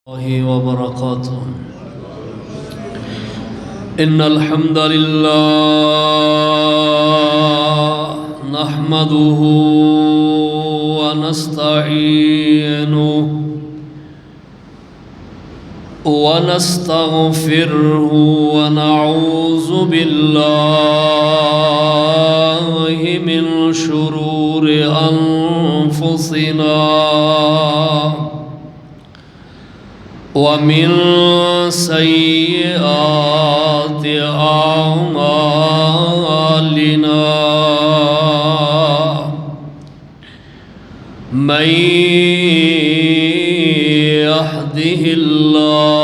الله وبركاته. إن الحمد لله نحمده ونستعينه ونستغفره ونعوذ بالله من شرور أنفسنا ومن سيئات أعمالنا من يهده الله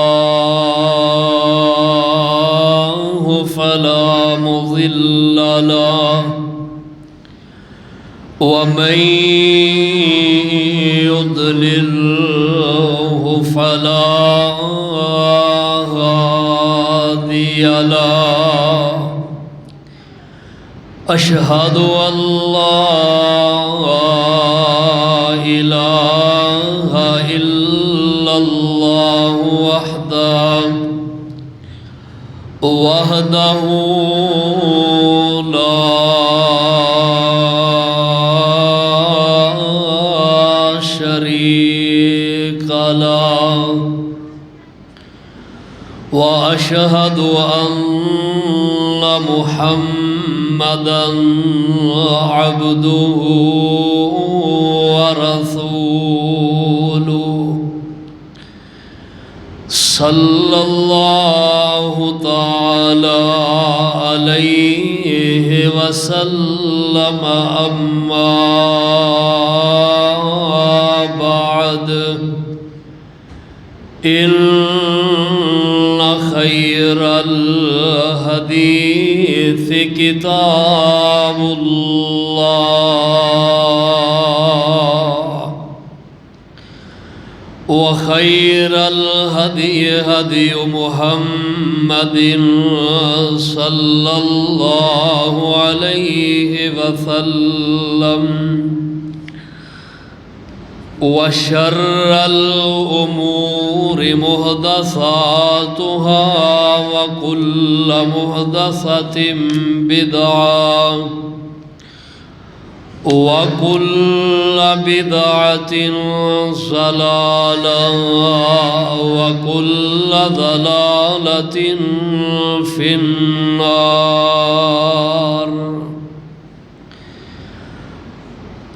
فلا مضل له ومن يضلله فلا هادي له. أشهد أن لا إله إلا الله وحده لا شريك له وأشهد أن محمدًا عبده ورسوله صلى الله تعالى عليه وسلم. أما بعد إن خير الحديث كتاب الله وخير الهدي هدي محمد صلى الله عليه وسلم وشر الأمور محدثاتها وكل محدثة بدعة وكل بدعة ضلالة وكل ضلالة في النار.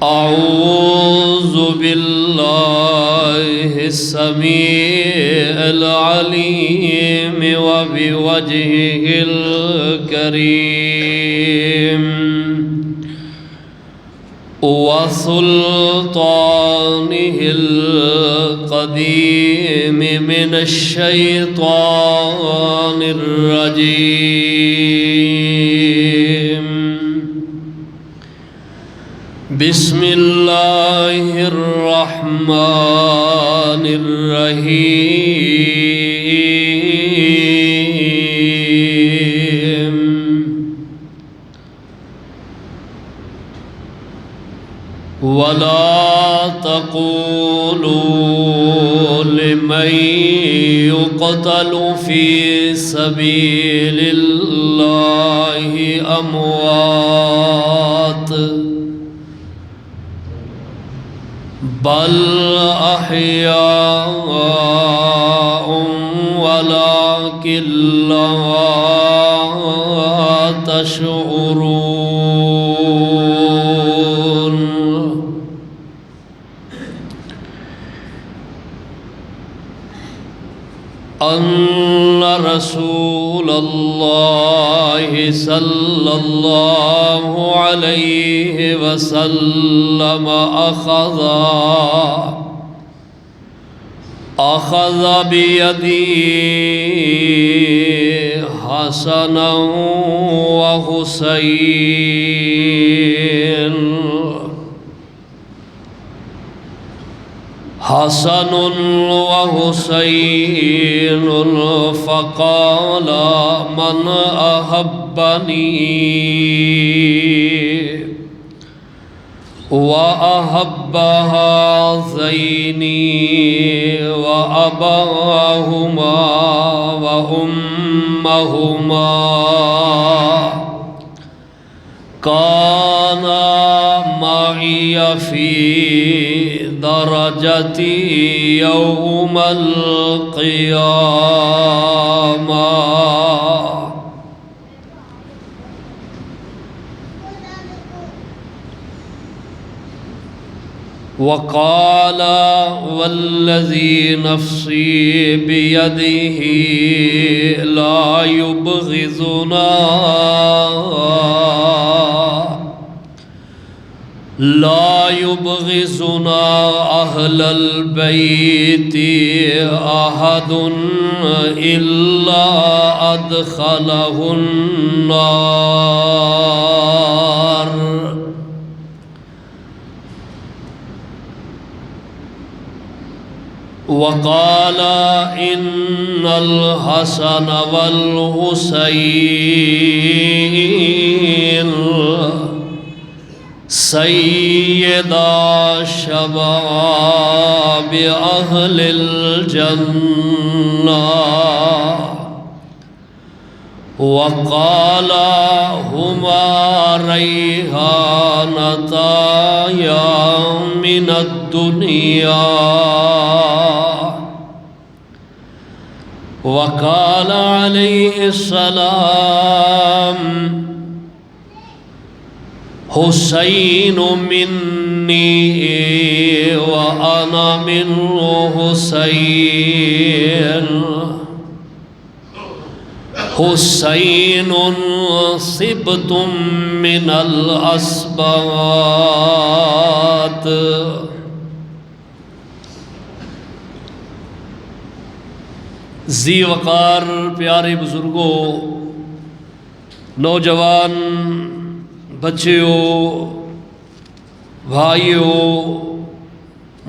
أعوذ بالله السميع العليم وبوجهه الكريم وسلطانه القديم من الشيطان الرجيم. بسم الله الرحمن الرحيم. ولا تقولوا لمن يقتل في سبيل الله أموات بل أحياء ولكن لا تشعرون. أن رسول الله صلى الله عليه وسلم أخذ بيدي حسنا وحسين حسن وحسين فقال من أحبني وأحب هذين أباهما وأمهما كانا معي في درجتي يوم القيامة. وقال والذي نفسي بيده لا يبغضنا أهل البيت أحد إلا أدخله النار. وقال إن الحسن والحسين سيدا شباب أهل الجنة. وقال هما ريحانتايا من الدنيا. وقال عليه السلام حسين مني وأنا من حسين صبت من الأسباط. ذی وقار پیارے بزرگوں، نوجوان بچیوں، بھائیوں،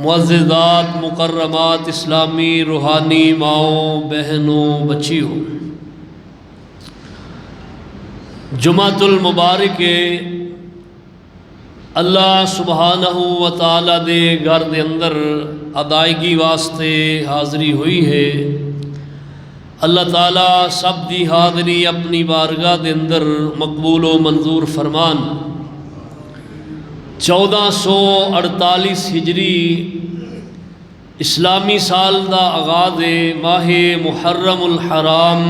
معززات مکرمات اسلامی روحانی ماؤں بہنوں بچیوں، جمعۃ المبارک اللہ سبحانہ و تعالی دے گھر دے اندر ادائیگی واسطے حاضری ہوئی ہے۔ اللہ تعالیٰ سب دی حاضری اپنی بارگاہ دے اندر مقبول و منظور فرمان۔ 1448 ہجری اسلامی سال دا آغاز ماہ محرم الحرام،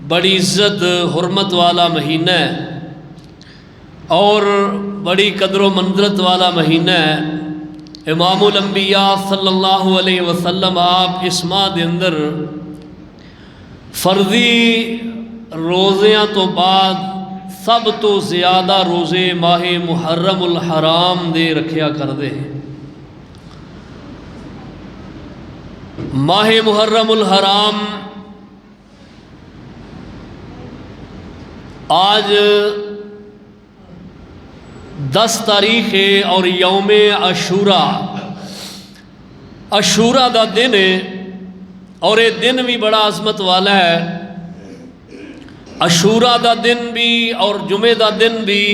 بڑی عزت حرمت والا مہینہ ہے اور بڑی قدر و منزلت والا مہینہ ہے۔ امام الانبیاء صلی اللہ علیہ وسلم آپ اس ماہ دے اندر فرضی روزیاں تو بعد سب تو زیادہ روزے ماہ محرم الحرام دے رکھیا کر دے۔ ماہ محرم الحرام آج 10 تاریخ ہے اور یوم عاشورہ دا دن ہے اور یہ دن بھی بڑا عظمت والا ہے۔ عاشورہ دا دن بھی اور جمعہ دا دن بھی،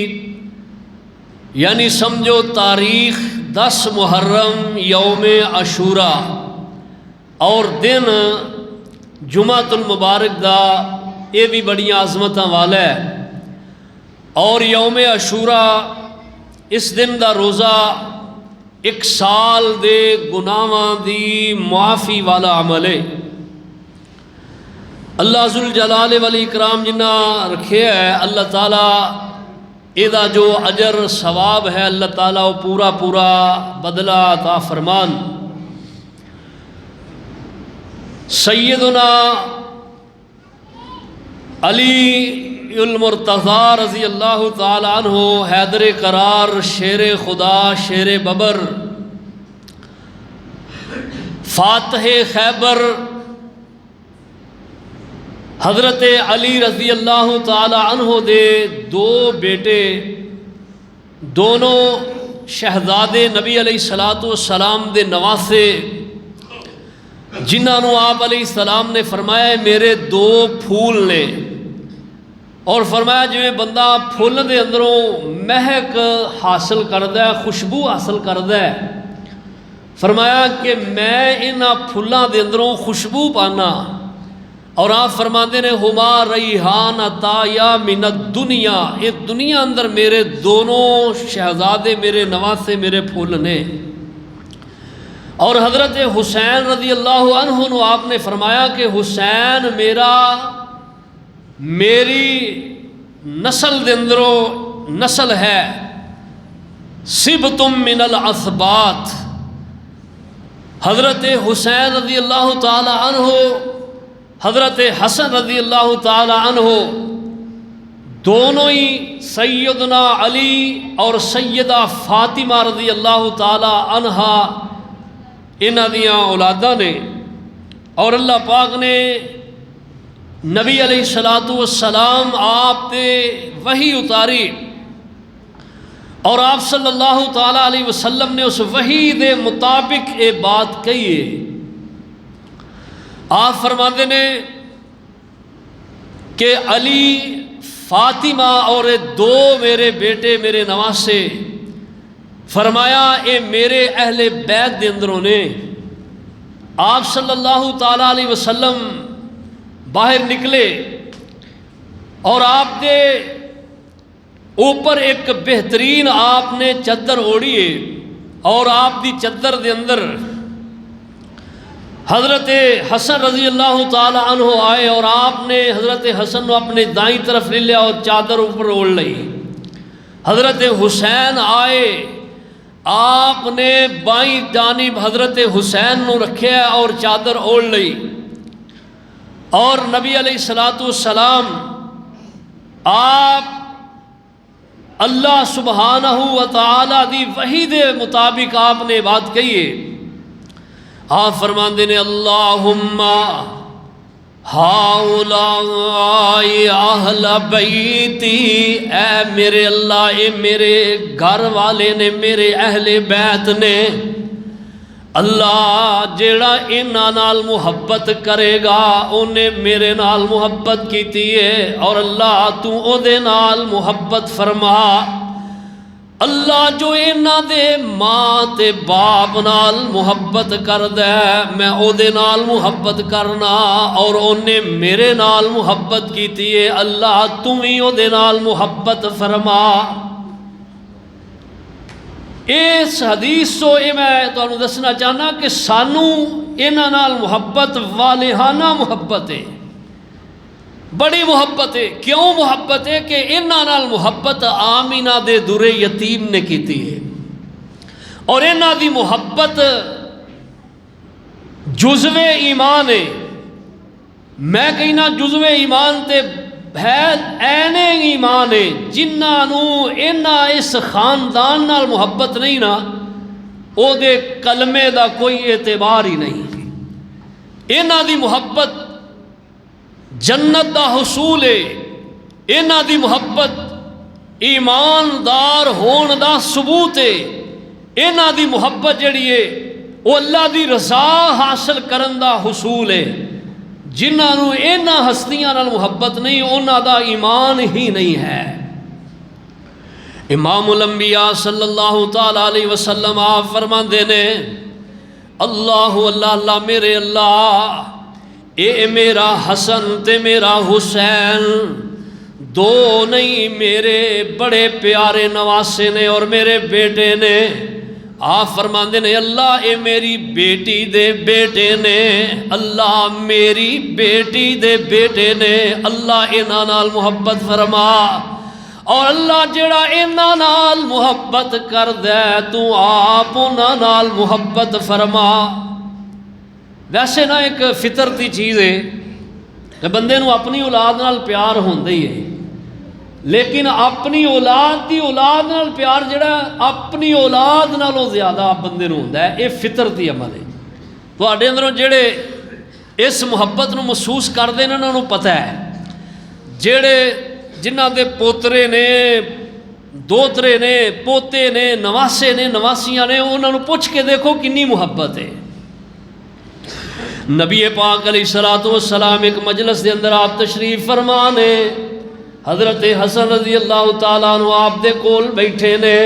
یعنی سمجھو تاریخ 10 محرم یوم عاشورہ اور دن جمعۃ المبارک دا، یہ بھی بڑی عظمتاں والا ہے۔ اور یوم عاشورہ اس دن دا روزہ 1 سال دے گناہاں دی معافی والا عمل ہے۔ اللہ ذوالجلال والاکرام جنہ رکھے ہے، اللہ تعالیٰ ادا جو اجر ثواب ہے اللہ تعالیٰ وہ پورا بدلہ عطا فرمان۔ سیدنا علی المرتضیٰ رضی اللہ تعالی عنہ، حیدر قرار، شیر خدا، شیر ببر، فاتح خیبر، حضرت علی رضی اللہ تعالی عنہ دے 2 بیٹے، دونوں شہزادے نبی علیہ السلام دے نواسے، جنہوں آپ علیہ السلام نے فرمایا میرے 2 پھول نے، اور فرمایا جو بندہ پھول دے اندروں مہک حاصل کردہ ہے، خوشبو حاصل کردہ ہے، فرمایا کہ میں انہاں پھلاں دے اندروں خوشبو پانا، اور آپ فرماندے نے ہما ریحانتا یا من الدنیا، یہ دنیا اندر میرے دونوں شہزادے میرے نواسے میرے پھول نے۔ اور حضرت حسین رضی اللہ عنہ نے آپ نے فرمایا کہ حسین میری نسل دے اندروں نسل ہے، سبتم من العصبات۔ حضرت حسین رضی اللہ تعالی عنہ، حضرت حسن رضی اللہ تعالی عنہ، دونوں ہی سیدنا علی اور سیدہ فاطمہ رضی اللہ تعالی عنہا انہاں دیاں اولاداں نے۔ اور اللہ پاک نے نبی علیہ السلام آپ تے وحی اتاری، اور آپ صلی اللہ تعالیٰ علیہ وسلم نے اس وحی دے مطابق یہ بات کہی ہے۔ آپ فرماتے نے کہ علی، فاطمہ اور دو میرے بیٹے میرے نواسے، فرمایا اے میرے اہل بیت دے اندروں نے۔ آپ صلی اللہ تعالیٰ علیہ وسلم باہر نکلے اور آپ دے اوپر ایک بہترین آپ نے چادر اوڑھی ہے، اور آپ دی چادر دے اندر حضرت حسن رضی اللہ تعالی عنہ آئے، اور آپ نے حضرت حسن کو اپنے دائیں طرف لے لیا اور چادر اوپر اوڑھ لی۔ حضرت حسین آئے، آپ نے بائیں جانب حضرت حسین نو رکھیا اور چادر اوڑھ لی، اور نبی علیہ السلام آپ اللہ سبحانہ و تعالی دی وحی دے مطابق آپ نے بات کہی ہے۔ آپ فرماندے نے اللہم ہؤلاء اہل بیتی، اے میرے اللہ اے میرے گھر والے نے، میرے اہل بیت نے، اللہ جیڑا انہاں نال محبت کرے گا انہیں میرے نال محبت کیتی ہے، اور اللہ تو او دے نال محبت فرما۔ اللہ جو انہاں دے ماں تے باپ نال محبت کر دے، میں او دے نال محبت کرنا، اور انہیں میرے نال محبت کیتی ہے، اللہ تم ہی او دے نال محبت فرما۔ اس حدیث تو یہ میں تمہیں دسنا چاہنا کہ سانو انہاں نال محبت والہانہ محبت ہے، بڑی محبت ہے۔ کیوں محبت ہے؟ کہ انہاں نال محبت آمینہ دے در یتیم نے کیتی ہے، اور انہاں دی محبت جزو ایمان ہے۔ میں کہنا جزو ایمان تے ہے این ایمان ہے۔ جنہاں نو انہاں اس خاندان نال محبت نہیں نا، او دے کلمے دا کوئی اعتبار ہی نہیں۔ انہاں دی محبت جنت دا حصول ہے، انہاں دی محبت ایماندار ہون دا ثبوت ہے، انہاں دی محبت جڑی ہے وہ اللہ دی رضا حاصل کرن دا حصول ہے۔ جنہاں نو انہاں ہستیاں نال محبت نہیں، انہاں دا ایمان ہی نہیں ہے۔ امام الانبیاء صلی اللہ تعالیٰ علیہ وسلم آپ فرماندے نے اللہ اللہ اللہ میرے اللہ، اے میرا حسن تے میرا حسین دو نہیں، میرے بڑے پیارے نواسے نے اور میرے بیٹے نے۔ آپ فرماندے نے اللہ اے میری بیٹی دے بیٹے نے، اللہ میری بیٹی دے بیٹے نے، اللہ انہاں نال محبت فرما، اور اللہ جڑا انہاں نال محبت کر دے تو آپ انہاں نال محبت فرما۔ ویسے نا ایک فطرتی چیز ہے کہ بندے نو اپنی اولاد نال پیار ہوندا ہی ہے، لیکن اپنی اولاد دی اولاد نال پیار جڑا اپنی اولاد نالوں زیادہ بندے نو ہوندا ہے، یہ فطرتی عمل ہے۔ تواڈے اندروں جڑے اس محبت نو محسوس کردے نے انہاں نو پتہ ہے، جڑے جنہاں دے پوترے نے دوترے نے پوتے نے نواسے نے نواسیاں نے، انہاں نو پوچھ کے دیکھو کنی محبت ہے۔ نبی پاک علیہ السلام ایک مجلس دے اندر آپ تشریف فرمانے، حضرت حسن رضی اللہ تعالیٰ عنہ آپ دے کول بیٹھے نے،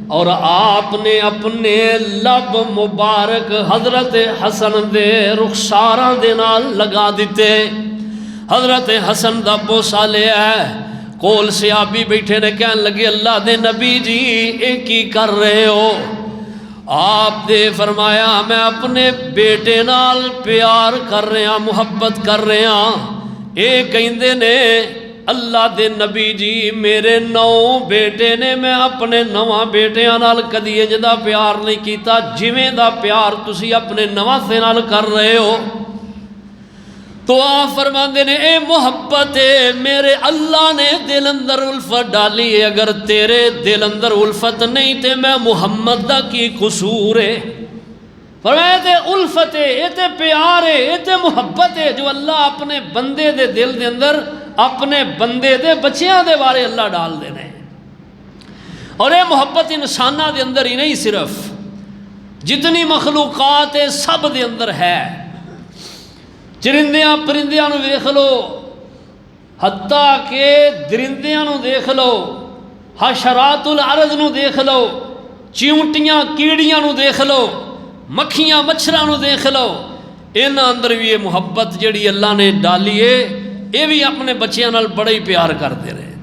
اور آپ نے اپنے لب مبارک حضرت حسن دے رخساراں دے نال لگا دیتے. حضرت حسن دا بوسا لیا ہے. کول صحابی بیٹھے نے کہنے لگے اللہ دے نبی جی اے کی کر رہے ہو؟ آپ نے فرمایا میں اپنے بیٹے نال پیار کر رہے ہیں، محبت کر رہے ہیں. اے کہندے نے اللہ دے نبی جی میرے 9 بیٹے نے، میں اپنے 9 بیٹیاں نال کدی انج دا پیار نہیں کیتا جویں دا پیار تسی اپنے 9 نال کر رہے ہو. تو آپ فرماندے نے اے محبت ہے، میرے اللہ نے دل اندر الفت ڈالی ہے، اگر تیرے دل اندر الفت نہیں تے میں محمد دا کی قصور ہے؟ فرمایا تے الفت ہے، اے تے پیار ہے، اے تے محبت ہے جو اللہ اپنے بندے دے دل دے اندر اپنے بندے دے بچیاں دے بارے اللہ ڈال دینے. اور اے محبت انسانہ دے اندر ہی نہیں، صرف جتنی مخلوقات ہے سب دے اندر ہے. چرندیاں پرندیاں نو دیکھ لو، حتیٰ کہ درندیاں نو دیکھ لو، حشرات الارض نو دیکھ لو، چیونٹیاں کیڑیاں نو دیکھ لو، مکھیاں مچھراں نو دیکھ لو، انہاں اندر بھی یہ محبت جڑی اللہ نے ڈالی ہے، یہ بھی اپنے بچیاں نال بڑا ہی پیار کرتے رہے.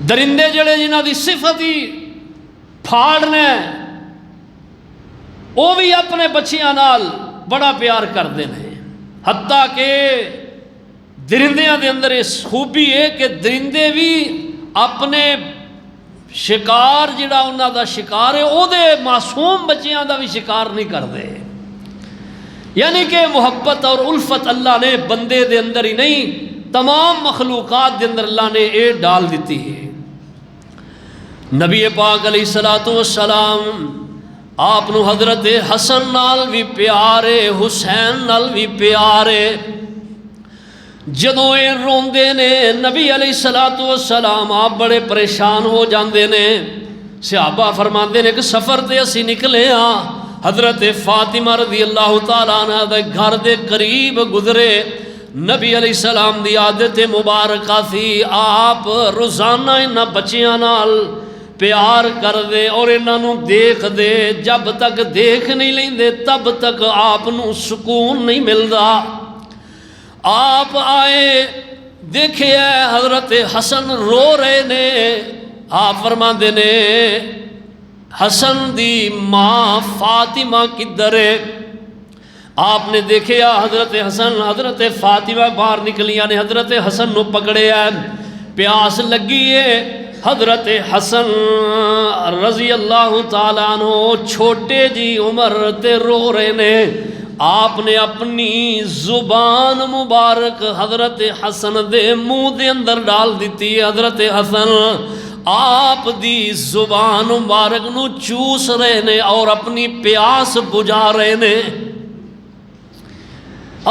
درندے جڑے جنہاں دی صفت ہی پھاڑنے وہ بھی اپنے بچیاں نال بڑا پیار کرتے ہیں. حتیٰ کہ درندیاں دے اندر اس خوبی ہے کہ درندے بھی اپنے شکار جڑا انہاں دا شکار ہے وہ دے معصوم بچیاں دا بھی شکار نہیں کرتے. یعنی کہ محبت اور الفت اللہ نے بندے دے اندر ہی نہیں تمام مخلوقات دے اندر اللہ نے اے ڈال دیتی ہے. نبی پاک علیہ السلام آپ نو حضرت حسن نال بھی پیارے، حسین نال بھی پیارے. جدوں اے روندے نے نبی علیہ السلام آپ بڑے پریشان ہو جاندے نے. صحابہ فرماندے نے کہ سفر تے اسی نکلے ہاں، حضرت فاطمہ رضی اللہ تعالیٰ عنہ دے گھر دے قریب گزرے. نبی علیہ السلام دی عادت مبارکہ تھی آپ روزانہ انہاں بچیاں نال پیار کر دے اور انہوں دیکھ دے. جب تک دیکھ نہیں لیندے تب تک آپ نو سکون نہیں ملدا. آپ آئے دیکھے حضرت حسن رو رہے نے. آپ فرماندے نے حسن دی ماں فاطمہ کدھر ہے؟ آپ نے دیکھیا حضرت حسن حضرت فاطمہ باہر نکلیاں نے. حضرت حسن نو پکڑے ہیں، پیاس لگی ہے. حضرت حسن رضی اللہ تعالیٰ عنہ چھوٹے جی عمر تے رو رہے نے. آپ نے اپنی زبان مبارک حضرت حسن دے منہ دے اندر ڈال دیتی ہے. حضرت حسن آپ دی زبان مبارک نو چوس رہے نے اور اپنی پیاس بجھا رہے نے.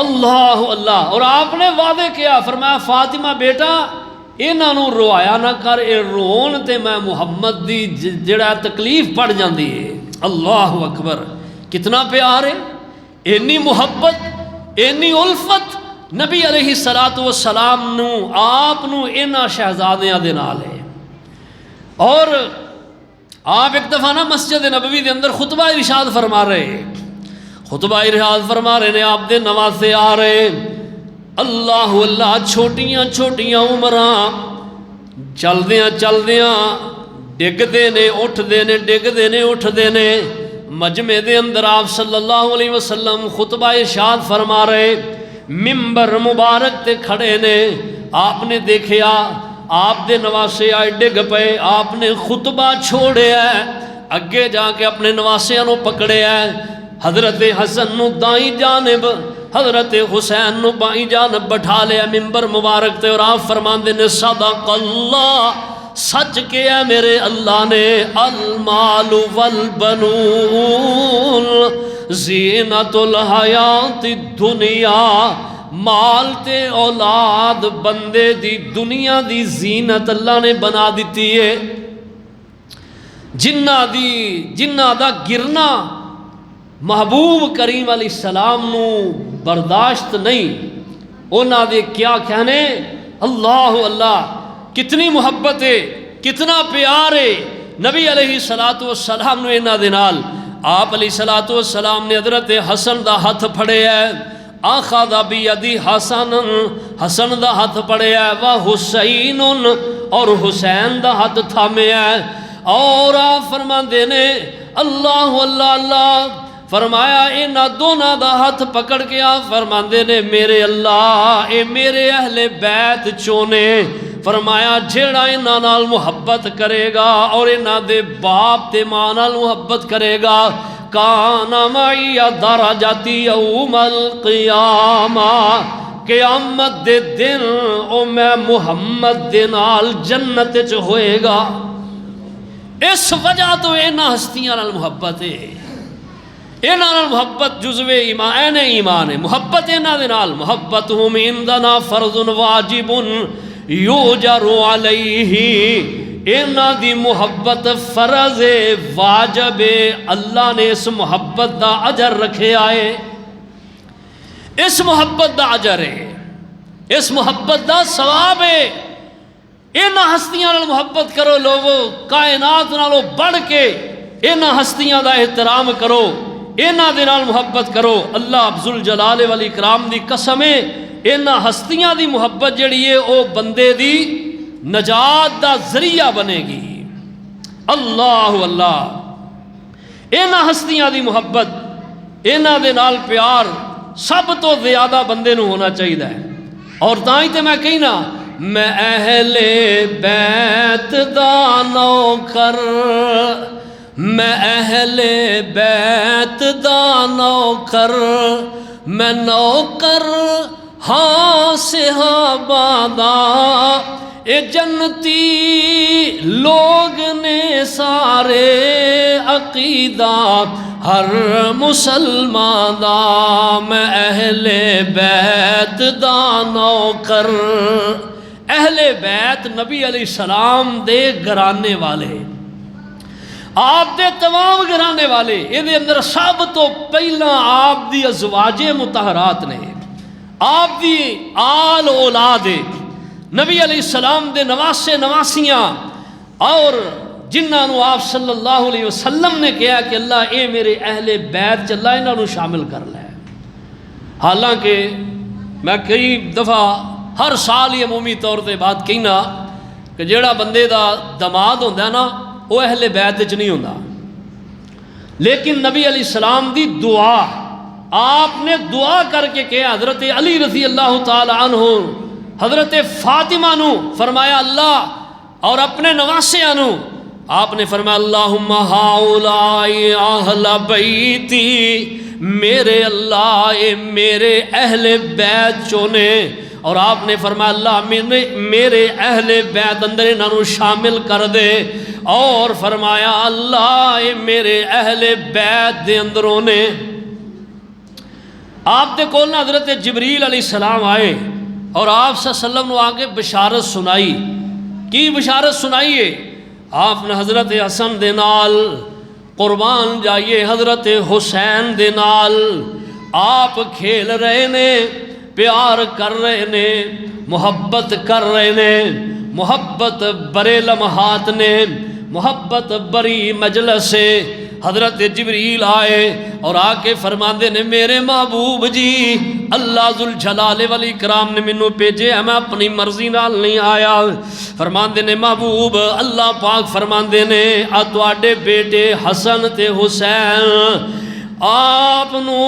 اللہ اللہ. اور آپ نے وعدے کیا، فرمایا فاطمہ بیٹا انہاں نو روایا نہ کر، اے رون تے میں محمد دی جڑا تکلیف پڑ جاندی ہے. اللہ اکبر. کتنا پیار ہے، اینی محبت، اینی الفت نبی علیہ السلام نو آپ نو انہاں شہزادیاں دے نال ہے. اور آپ ایک دفعہ نا مسجد نبوی دے اندر خطبہ ارشاد فرما رہے، خطبہ ارشاد فرما رہے نے. آپ دے نواسے آ رہے، اللہ اللہ چھوٹیاں چھوٹیاں عمراں چلدیاں چلدیاں ڈگدے نے اٹھدے نے، ڈگدے نے اٹھدے نے. مجمع دے اندر آپ صلی اللہ علیہ وسلم خطبہ ارشاد فرما رہے، ممبر مبارک تے کھڑے نے. آپ نے دیکھیا آپ دے نواسے آئے ڈگ پے. آپ نے خطبہ چھوڑے ہے، اگے جا کے اپنے نواسیاں نو پکڑے ہے. حضرت حسن نو دائیں جانب، حضرت حسین نو بائیں جانب بٹھا لیا ممبر مبارک تے. اور آپ فرماندے نے صدق اللہ، سچ کیا میرے اللہ نے، المال والبنون زینت الحیات الدنیا. مال تے اولاد بندے دی دنیا دی زینت اللہ نے بنا دیتی ہے. جنہ دا گرنا محبوب کریم علیہ السلام نو برداشت نہیں، انہاں دے کیا کہنے. اللہ اللہ. کتنی محبت ہے، کتنا پیار ہے نبی علیہ الصلوۃ والسلام نے انہاں دے نال آپ علیہ الصلوۃ والسلام نے حضرت حسن دا ہاتھ پھڑیا ہے، اخذ بیدی حسن، حسن دا ہاتھ پھڑیا ہے، و حسین، اور حسین دا ہاتھ تھامیا ہے، اور آپ فرماندے نے اللہ اللہ اللہ، فرمایا انہاں دونوں دا ہاتھ پکڑ کے آپ فرماندے نے میرے اللہ اے میرے اہل بیت چونے، فرمایا جیڑا انہاں نال محبت کرے گا اور انہاں دے باپ تے ماں نال محبت کرے گا، کان معی درجاتی یوم القیامہ، قیامت دے دن او میں محمد دے نال جنت چ ہوئے گا۔ اس وجہ تو انہاں ہستیاں نال محبت ہے، انہاں نال محبت جزو ایمان ہے، محبت انہاں دے نال، محبتہم عندنا فرض واجب یوجر علیہ، انہاں دی محبت فرض واجب، اللہ نے اس محبت دا اجر رکھے آئے، اس محبت دا اجر ہے، اس محبت دا ثواب ہے۔ انہاں ہستیاں نال محبت کرو لوگو، کائنات نالوں بڑھ کے انہاں ہستیاں دا احترام کرو، انہاں دے نال محبت کرو۔ اللہ ذوالجلال والاکرام دی قسم ہے، انہاں ہستیاں دی محبت جڑی ہے او بندے دی نجات دا ذریعہ بنے گی۔ اللہ اللہ، انہاں ہستیاں دی محبت، انہاں دے نال پیار سب تو زیادہ بندے نو ہونا چاہیے ہے۔ اور تاں ہی تے میں کہنا، میں اہل بیت دا نوکر، میں اہل بیت دا نوکر، میں نوکر ہاں صحابہ دا، اے جنتی لوگ نے سارے عقیدہ ہر مسلمان دا، میں اہل بیت دا نوکر۔ اہل بیت نبی علیہ السلام دے گھرانے والے، آپ دے تمام گھرانے والے، یہ دے اندر سب تو پہلا آپ دی ازواج مطہرات نے، آپ دی آل اولاد، نبی علیہ السلام دے نواسے نواسیاں، اور جنہاں نو آپ صلی اللہ علیہ وسلم نے کہا کہ اللہ اے میرے اہل بیت چ اللہ انہاں نو شامل کر لے۔ حالانکہ میں کئی دفعہ ہر سال یہ عمومی طور تے بات کہنا کہ جیڑا بندے دا دماد ہوندا ہے نا وہ اہل بیت وچ نہیں ہوندا، لیکن نبی علیہ السلام دی دعا، آپ نے دعا کر کے کہا، حضرت علی رضی اللہ تعالی عنہ حضرت فاطمہ نو فرمایا اللہ، اور اپنے نواسیاں نو آپ نے فرمایا اللہم ہاؤلائی اہل بیتی، میرے اللہ اے میرے اہل بیت چونے، اور آپ نے فرمایا اللہ میرے اہل بیت اندر انہاں نو شامل کر دے، اور فرمایا اللہ اے میرے اہل بیت دے اندروں نے۔ آپ دے کول حضرت جبریل علیہ السلام آئے اور آپ صلی اللہ علیہ وسلم نے آگے بشارت سنائی، کی بشارت سنائیے؟ آپ نے حضرت حسن دے نال قربان جائیے، حضرت حسین دے نال آپ کھیل رہے نے، پیار کر رہے نے، محبت کر رہے نے، محبت برے لمحات نے، محبت بری مجلس سے حضرت جبریل آئے اور آ کے فرماندے نے میرے محبوب جی اللہ ذوالجلال والاکرام نے مینوں بھیجے ہے، میں اپنی مرضی نال نہیں آیا۔ فرماندے نے محبوب اللہ پاک فرماندے نے آ تواڈے بیٹے حسن تے حسین آپ نو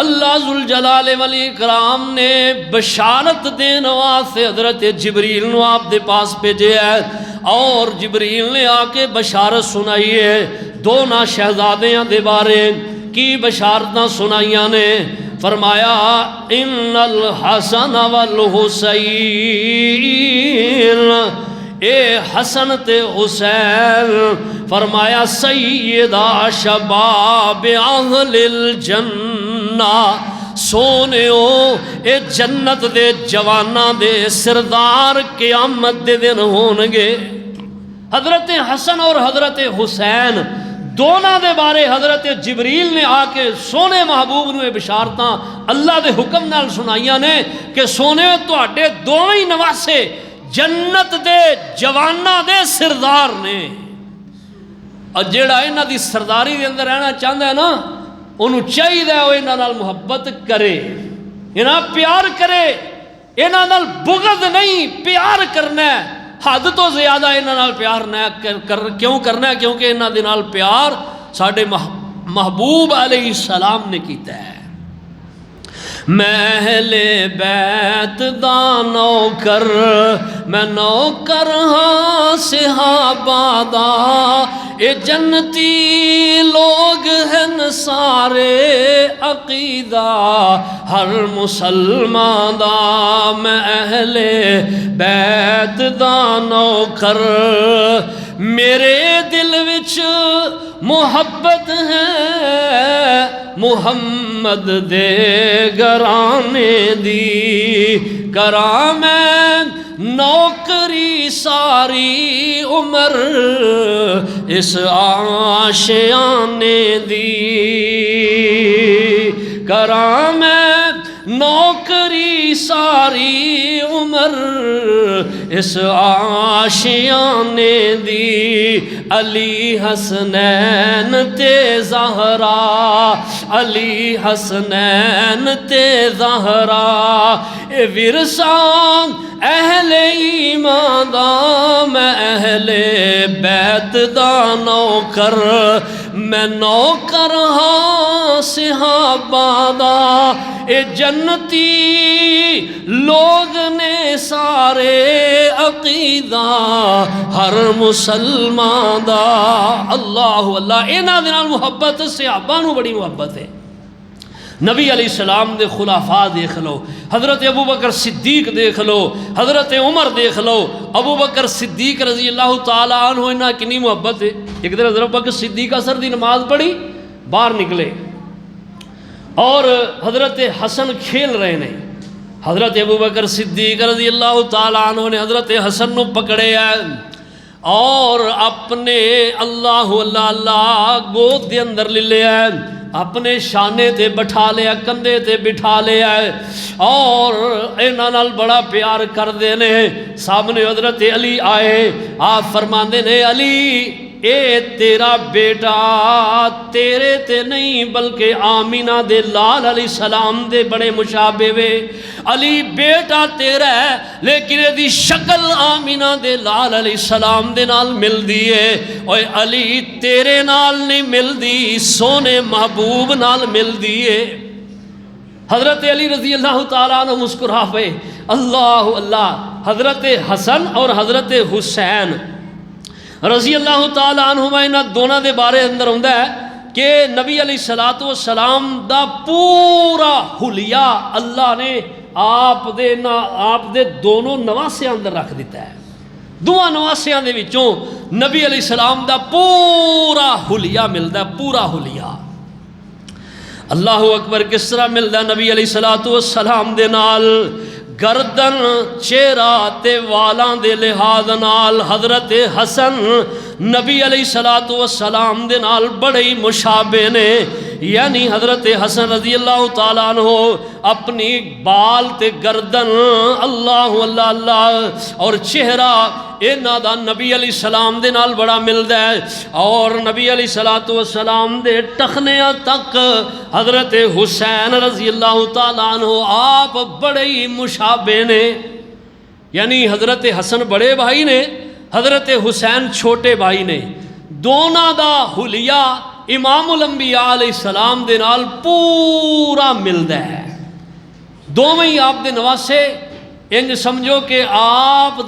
اللہ ذوالجلال والاکرام نے بشارت دین واسطے حضرت جبریل نو آپ دے پاس بھیجے ہے، اور جبریل نے آ کے بشارت سنائی ہے دونوں شہزادیاں دے بارے۔ کی بشارتاں سنائیاں نے؟ فرمایا ان الحسن والحسین، اے حسن تے حسین، فرمایا سیدہ شباب اہل الجنہ، سونےو اے جنت دے جواناں دے سردار قیامت دے دن ہونگے۔ حضرت حسن اور حضرت حسین دونوں دے بارے حضرت جبریل نے آ کے سونے محبوب نو بشارتاں اللہ دے حکم نال سنائیاں نے کہ سونے تواڈے دوویں نواسے جنت دے جواناں دے سردار نے۔ اور جیڑا انہاں دی سرداری دے اندر رہنا چاہتا ہے نا انہوں چاہیے وہ انہاں نال محبت کرے، انہاں پیار کرے، انہاں نال بغض نہیں، پیار کرنا ہے، حد تو زیادہ انہاں نال پیار نہ کیوں کرنا ہے؟ کیونکہ انہاں دے نال پیار ساڈے محبوب علیہ السلام نے کیتا ہے۔ میں اہل بیت دا نوکر، میں نوکر ہاں صحابہ دا، اے جنتی لوگ ہیں سارے عقیدہ ہر مسلمان دا، میں اہل بیت دا نوکر، میرے دل وچ محبت ہے محمد دے گرانے دی، کراں میں نوکری ساری عمر اس آشیانے دی، کراں میں نوکری ساری عمر اس آشیانے دی، علی حسنین تے زہرا، علی حسنین تے زہرا، اے ورثہ اہل ایمان دا، میں اہل بیت دا نوکر، میں نوکر ہاں صحابہ دا، اے جنتی لوگ نے سارے عقیدہ ہر مسلمان دا۔ اللہ اللہ، انہاں دے نال محبت صحابہ نو بڑی محبت ہے۔ نبی علیہ السلام دے خلافاء دیکھ لو، حضرت ابو بکر صدیق دیکھ لو، حضرت عمر دیکھ لو، ابو بکر صدیق رضی اللہ تعالیٰ عنہ انہاں کنی محبت ہے۔ ایک دن حضرت ابو بکر صدیق اثر دی نماز پڑھی، باہر نکلے اور حضرت حسن کھیل رہے ہیں، حضرت ابو بکر صدیق رضی اللہ تعالیٰ عنہ نے حضرت حسن نو پکڑے ہے اور اپنے اللہ اللہ اللہ گود دے اندر لے لیا ہے، اپنے شانے تے بٹھا لیا، کندھے تے بٹھا لیا ہے اور انہاں نال بڑا پیار کر دے نے۔ سامنے حضرت علی آئے، آپ فرماندے نے علی اے تیرا بیٹا تیرے تے نہیں بلکہ آمینہ دے لال علیہ السلام دے بڑے مشابہ وے، علی بیٹا تیرا ہے لیکن اے دی شکل آمینہ دے لال علیہ السلام دے نال مل دیئے، اور علی تیرے نال نہیں مل دی، سونے محبوب نال مل دیئے۔ حضرت علی رضی اللہ تعالیٰ عنہ مسکرا پے، اللہ اللہ۔ حضرت حسن اور حضرت حسین رضی اللہ تعالیٰ عنہما انہاں دونوں دے بارے اندر ہوندہ ہے کہ نبی علیہ السلام دا پورا حلیہ اللہ نے آپ دے دونوں نواسیاں اندر رکھ دیتا ہے۔ دوہاں نواسیاں دے وچوں نبی علیہ السلام دا پورا حلیہ ملدا ہے، پورا حلیہ۔ اللہ اکبر، کس طرح ملدا نبی علیہ السلام دے نال؟ گردن چہرہ تے والاں دے لحاظ نال حضرت حسن نبی علیہ السلام دے نال بڑے ہی مشابہ نے، یعنی حضرت حسن رضی اللہ تعالیٰ عنہ اپنی بال تے گردن اللہ اللہ اللہ اور چہرہ انہاں دا نبی علیہ السلام دے نال بڑا ملدا ہے، اور نبی علیہ السلام دے ٹخنیاں تک حضرت حسین رضی اللہ تعالیٰ عنہ آپ بڑے ہی مشابہ نے، یعنی حضرت حسن بڑے بھائی نے، حضرت حسین چھوٹے بھائی نے، دونوں دا حلیہ امام الانبیاء علیہ السلام دے نال پورا ملدا ہے۔ دونوں ہی آپ دے نواسے، انج سمجھو کہ آپ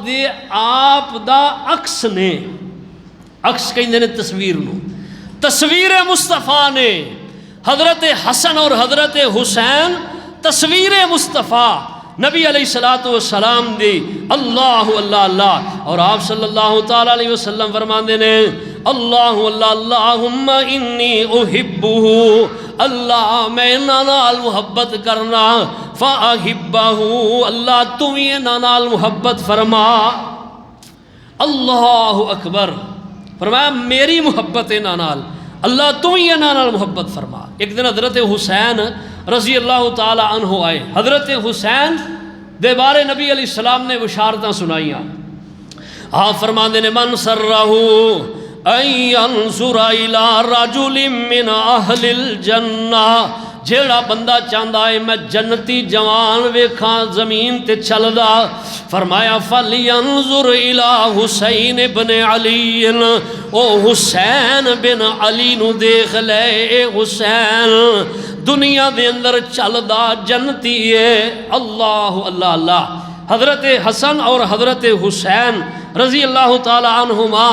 دا عکس نے، عکس کہندے نے تصویر نو، تصویر مصطفیٰ نے۔ حضرت حسن اور حضرت حسین تصویر مصطفیٰ نبی علیہ السلام دی، اللہ اللہ اللہ۔ اور آپ صلی اللہ تعالیٰ علیہ وسلم فرماندے نے، اللہ اللہ اللہم انی احبہ، اللہ میں انہاں نال محبت کرنا، فاحبہ، اللہ تم ہی انہاں نال محبت فرما۔ اللہ اکبر، فرمایا میری محبت انہاں نال، اللہ تم ہی انہاں نال محبت فرما۔ ایک دن حضرت حسین رضی اللہ تعالی عنہ آئے، حضرت حسین دے بارے نبی علیہ السلام نے بشارتاں سنائیاں۔ آپ فرماندے نے من سرہو ان ينظر الى رجل من اہل الجنہ، جیڑا بندہ چاہتا ہے میں جنتی جوان ویکھاں زمین تے چلدا، فرمایا فَلْيَنْظُرْ إِلَىٰ حُسَيْنِ بن علی، او حسین بن علی نو دیکھ لے، اے حسین دنیا دے اندر چلدا جنتی ہے۔ اللہ اللہ اللہ۔ حضرت حسن اور حضرت حسین رضی اللہ تعالی عنہما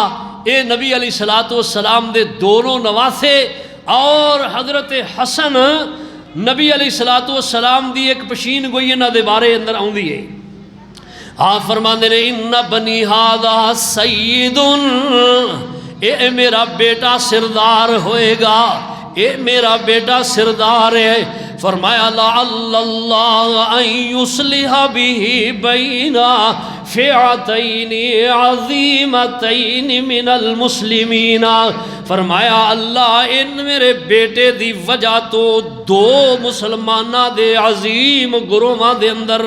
اے نبی علیہ السلام دے دونوں نواسے، اور حضرت حسن نبی علیہ السلام دی ایک پشین گوئی انہاں دے بارے اندر آؤندی ہے۔ آپ فرماندے نے ان بنی ھذا سید، اے میرا بیٹا سردار ہوئے گا، اے میرا بیٹا سردار ہے۔ فرمایا لعل اللہ ان یصلح بہ بین فئتین عظیمتین من المسلمین، فرمایا اللہ ان میرے بیٹے دی وجہ تو دو مسلمانہ دے عظیم گروہاں دے اندر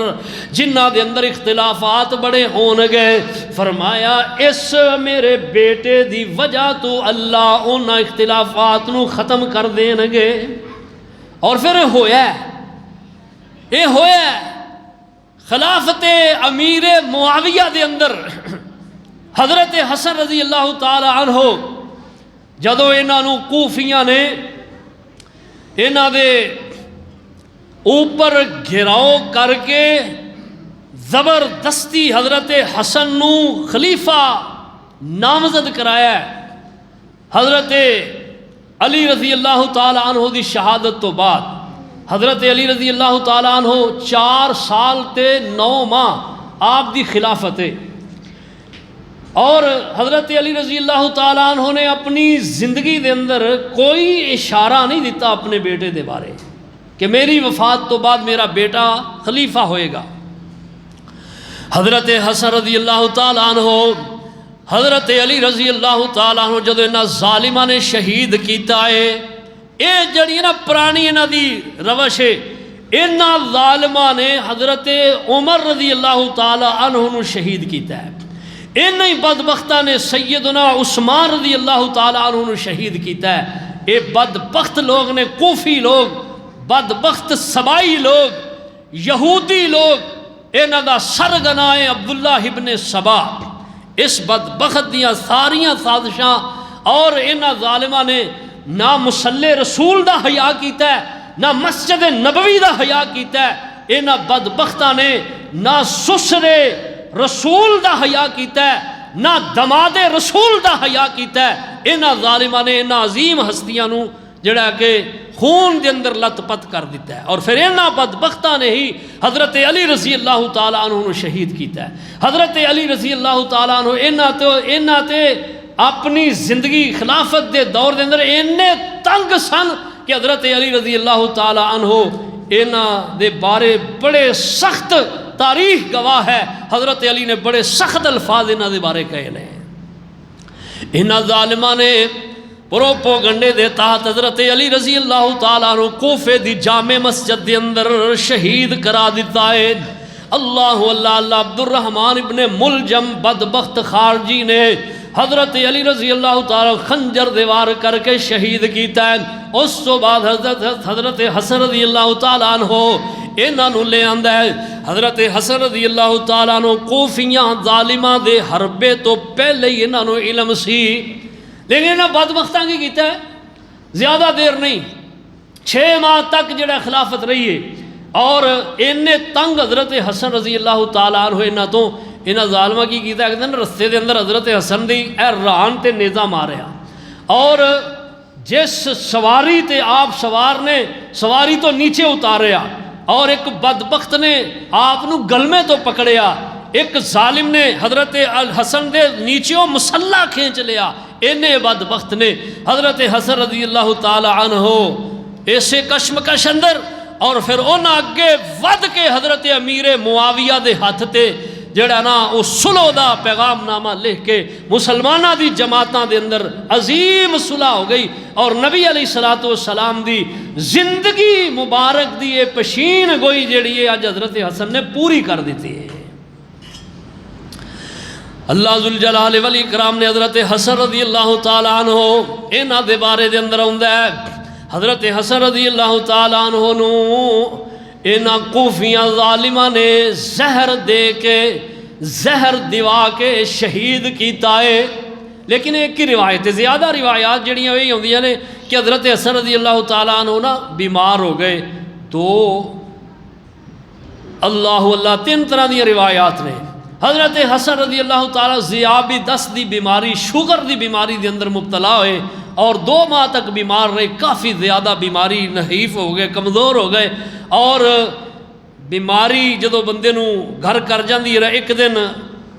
جنہ دے اندر اختلافات بڑے ہون گئے، فرمایا اس میرے بیٹے دی وجہ تو اللہ ان اختلافات نو ختم کر دین گے۔ اور پھر ہویا اے ہویا خلافت امیر معاویہ دے اندر حضرت حسن رضی اللہ تعالی عنہ جدو انہاں نو کوفیاں نے انہاں دے اوپر گھراؤ کر کے زبردستی حضرت حسن نو خلیفہ نامزد کرایا ہے، حضرت علی رضی اللہ تعالی عنہ دی شہادت تو بعد حضرت علی رضی اللہ تعالی عنہ 4 سال تے 9 ماہ آپ دی خلافت ہے، اور حضرت علی رضی اللہ تعالی عنہ نے اپنی زندگی دے اندر کوئی اشارہ نہیں دیتا اپنے بیٹے دے بارے کہ میری وفات تو بعد میرا بیٹا خلیفہ ہوئے گا۔ حضرت حسن رضی اللہ تعالی عنہ حضرت علی رضی اللہ تعالیٰ عنہ جدو انہاں ظالمہ نے شہید کیتا ہے، اے جڑی نا پرانی انہاں دی روش ہے، انہاں ظالمہ نے حضرت عمر رضی اللہ تعالیٰ عنہ نو شہید کیتا ہے، انہاں ہی بدبختہ نے سیدنا عثمان رضی اللہ تعالیٰ عنہ نو شہید کیتا ہے۔ اے بدبخت لوگ نے، کوفی لوگ، بدبخت سبائی لوگ، یہودی لوگ، انہاں دا سرگنا ہے عبداللہ ابن سبا۔ اس بدبخت دیاں ساریاں سازشاں اور انہاں ظالمہ نے نہ مصلی رسول دا حیا کیتا ہے، نہ مسجد نبوی دا حیا کیتا ہے، انہاں بدبختہ نے نہ سسر رسول دا حیا کیتا ہے، نہ دماد رسول دا حیا کیتا ہے۔ انہاں ظالمہ نے انہاں عظیم ہستیاں نو جڑا کہ خون دے اندر لت پت کر دیتا ہے، اور پھر انہاں بدبختہ نے ہی حضرت علی رضی اللہ تعالیٰ عنہ نو شہید کیتا ہے۔ حضرت علی رضی اللہ تعالیٰ عنہ انہاں تے اپنی زندگی خلافت دے دور دے اندر انہیں تنگ سن کہ حضرت علی رضی اللہ تعالیٰ عنہ انہاں دے بارے بڑے سخت تاریخ گواہ ہے، حضرت علی نے بڑے سخت الفاظ انہاں دے بارے کہے لے۔ انہاں ظالمہ نے پروپوگنڈے دے تحت حضرت علی رضی اللہ تعالیٰ عنہ کوفے دی جامع مسجد دے اندر شہید کرا دیتا ہے۔ اللہ اللہ اللہ۔ عبد الرحمن ابن ملجم بدبخت خارجی نے حضرت علی رضی اللہ تعالیٰ خنجر دیوار کر کے شہید کیتا ہے۔ اس تو بعد حضرت حسن رضی اللہ تعالیٰ عنہ انہاں نو لے آندا ہے۔ حضرت حسن رضی اللہ تعالیٰ عنہ کوفیاں ظالماں دے حربے تو پہلے ہی انہاں نو علم سی، لیکن انہاں بدبختاں کی کیتا ہے زیادہ دیر نہیں، 6 ماہ تک جڑا خلافت رہی ہے، اور انہیں تنگ حضرت حسن رضی اللہ تعالیٰ عنہ انہاں تو انہاں ظالمہ کی کیتا ہے کہ رستے دے اندر حضرت حسن دی ران تے نیزہ ماریا، اور جس سواری تے آپ سوار نے سواری تو نیچے اتاریا، اور ایک بدبخت نے آپ نو گلمے تو پکڑیا، ایک ظالم نے حضرت حسن دے نیچےوں مسلح کھینچ لیا، انہیں بدبخت نے حضرت حسن رضی اللہ تعالی عنہ ایسے کشمکش اندر، اور پھر انہاں اگے ود کے حضرت امیر معاویہ دے ہاتھ تے جڑا نا او صلح دا پیغام نامہ لکھ کے مسلمانہ دی جماعتاں دے اندر عظیم صلح ہو گئی، اور نبی علیہ السلام دی زندگی مبارک دی پشین گوئی جڑی ہے آج حضرت حسن نے پوری کر دیتی ہے۔ اللہ ذوالجلال والاکرام نے حضرت حسن رضی اللہ تعالیٰ عنہ انہاں دے بارے دے اندر آوندا ہے، حضرت حسن رضی اللہ تعالیٰ عنہ نو انہاں کوفیاں ظالماں نے زہر دے کے زہر دوا کے شہید کیتا ہے۔ لیکن ایک ہی روایت ہے، زیادہ روایات جڑیاں وہی ہوندیاں نے کہ حضرت حسن رضی اللہ تعالیٰ عنہ نا بیمار ہو گئے تو اللہ تین طرح دی روایات نے۔ حضرت حسن رضی اللہ تعالیٰ ذیابی دست دی بیماری، شوگر دی بیماری دے اندر مبتلا ہوئے اور 2 ماہ تک بیمار رہے، کافی زیادہ بیماری، نحیف ہو گئے، کمزور ہو گئے، اور بیماری جدو بندے نو گھر کر جاندی ہے، ایک دن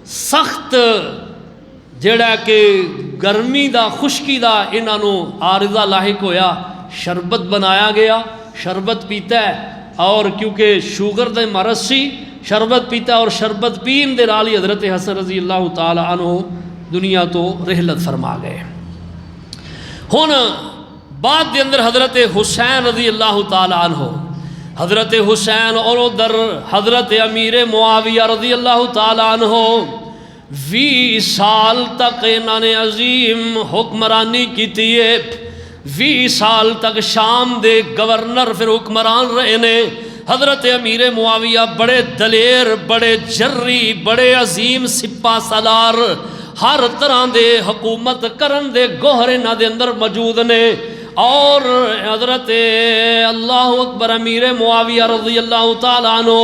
سخت جڑا کہ گرمی دا خشکی دا انہاں نو عارضہ لاحق ہویا، شربت بنایا گیا، شربت پیتا ہے، اور کیونکہ شوگر دے مرض سی شربت پیتا اور شربت پین دے نال ہی حضرت حسن رضی اللہ تعالی عنہ دنیا تو رحلت فرما گئے۔ ہن بعد دے اندر حضرت حسین رضی اللہ تعالی عنہ، حضرت حسین اور ادھر حضرت امیر معاویہ رضی اللہ تعالی عنہ 20 سال تک انہوں نے عظیم حکمرانی کی ہے، 20 سال تک شام دے گورنر پھر حکمران رہے نے۔ حضرت امیر معاویہ بڑے دلیر، بڑے جری، بڑے عظیم سپاہ سالار، ہر طرح دے حکومت کرن دے گوہر انہاں دے اندر موجود نے۔ اور حضرت اللہ اکبر امیر معاویہ رضی اللہ تعالیٰ عنہ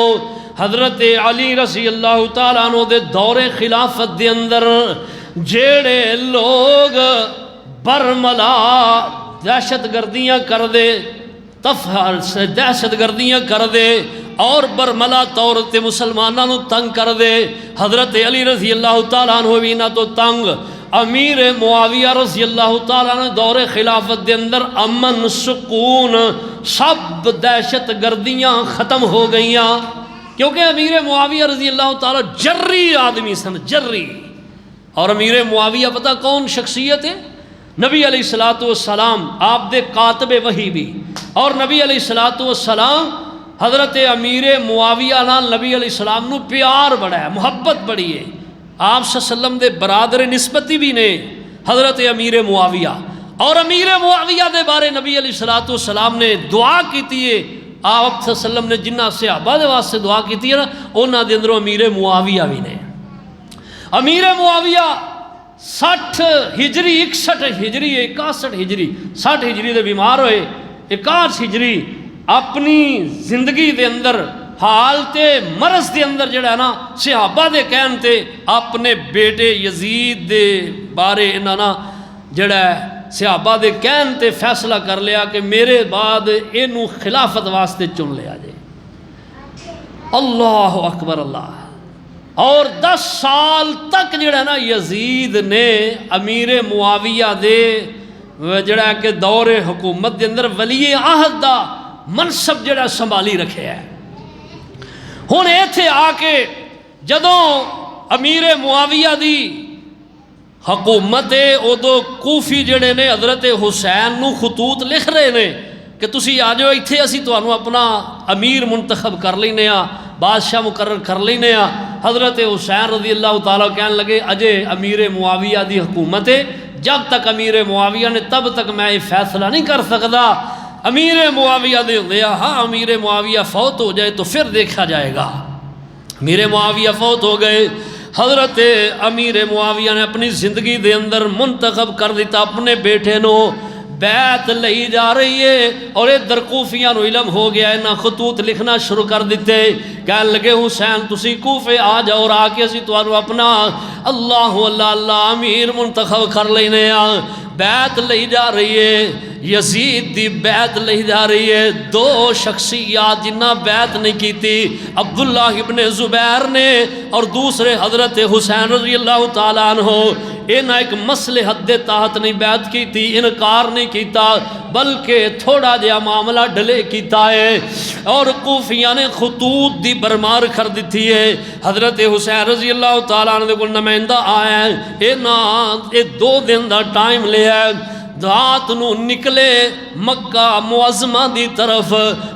حضرت علی رضی اللہ تعالیٰ عنہ دے دور خلافت دے اندر جیڑے لوگ برملا دہشت گردیاں کر دے، دہشت گردیاں کر دے اور برملا طور تے مسلمانوں نو تنگ کر دے، حضرت علی رضی اللہ تعالیٰ عنہ بھی نہ تو تنگ، امیر معاویہ رضی اللہ تعالیٰ عنہ دور خلافت دے اندر امن سکون سب دہشت گردیاں ختم ہو گئیاں، کیونکہ امیر معاویہ رضی اللہ تعالیٰ جری آدمی سن، جری۔ اور امیر معاویہ پتہ کون شخصیت ہے؟ نبی علیہ السلام، آپ دے کاتب وحی بھی، اور نبی علیہ السلام حضرت امیر معاویہ نال نبی علیہ السلام نو پیار بڑا ہے، محبت بڑی ہے۔ آپ صلی اللہ علیہ وسلم دے برادر نسبتی بھی نے حضرت امیر معاویہ، اور امیر معاویہ دے بارے نبی علیہ السلام نے دعا کیتی ہے۔ آپ صلی اللہ علیہ وسلم نے جنہ صحابہ دے واسطے دعا کیتی ہے نا، انہاں دے اندروں امیر معاویہ بھی نے۔ امیر معاویہ 60 ہجری 61 ہجری 61 ہجری 60 ہجری دے بیمار ہوئے، 61 ہجری اپنی زندگی دے اندر حالت مرض دے اندر جڑا ہے نا صحابہ دے کہن تے اپنے بیٹے یزید دے بارے انہاں نا جڑا ہے صحابہ دے کہن تے فیصلہ کر لیا کہ میرے بعد اینو خلافت واسطے چن لیا جائے۔ اللہ اکبر اللہ۔ اور 10 سال تک جڑا ہے نا یزید نے امیر معاویہ دے جڑا کہ دور حکومت دے اندر ولی عہد دا منصب جڑا سنبھالی رکھے ہے۔ ہن ایتھے آ کے جدوں امیر معاویہ دی حکومت ہے ادو کوفی جڑے نے حضرت حسین نو خطوط لکھ رہے نے کہ تسی آ جاؤ ایتھے، اسی تانوں اپنا امیر منتخب کر لینے ہاں، بادشاہ مقرر کر لینے ہاں۔ حضرت حسین رضی اللہ تعالیٰ کہنے لگے اجے امیر معاویہ دی حکومت ہے، جب تک امیر معاویہ نے تب تک میں یہ فیصلہ نہیں کر سکتا۔ امیر معاویہ دے ہوندے ہاں امیر معاویہ فوت ہو جائے تو پھر دیکھا جائے گا۔ امیر معاویہ فوت ہو گئے، حضرت امیر معاویہ نے اپنی زندگی دے اندر منتخب کر دیتا اپنے بیٹے نو، بیعت لئی جا رہی ہے، اور ادھر کوفیاں نو علم ہو گیا ہے، نہ خطوط لکھنا شروع کر دیتے، کہنے لگے حسین تسی کوفے آ جاؤ اور آ کے اسی تمہارو اپنا اللہ اللہ اللہ امیر منتخب کر لینے آ۔ بیعت لئی جا رہی ہے، یزید دی بیعت لئی جا رہی ہے۔ 2 شخصیات جنہ بیعت نہیں کی تھی، عبداللہ ابن زبیر نے اور دوسرے حضرت حسین رضی اللہ تعالیٰ عنہ، انہاں ایک مصلحت دے تحت نہیں بیعت کی تھی، انکار نہیں کیتا، بلکہ تھوڑا جہا معاملہ ڈلے کیتا ہے، اور کوفیاں نے خطوط دی برمار کر دیتی ہے۔ حضرت حسین رضی اللہ تعالیٰ عنہ کو نمائندہ آیا ہے، یہ 2 دن دا ٹائم لے ہے، رات نو نکلے مکہ معظمہ دی طرف،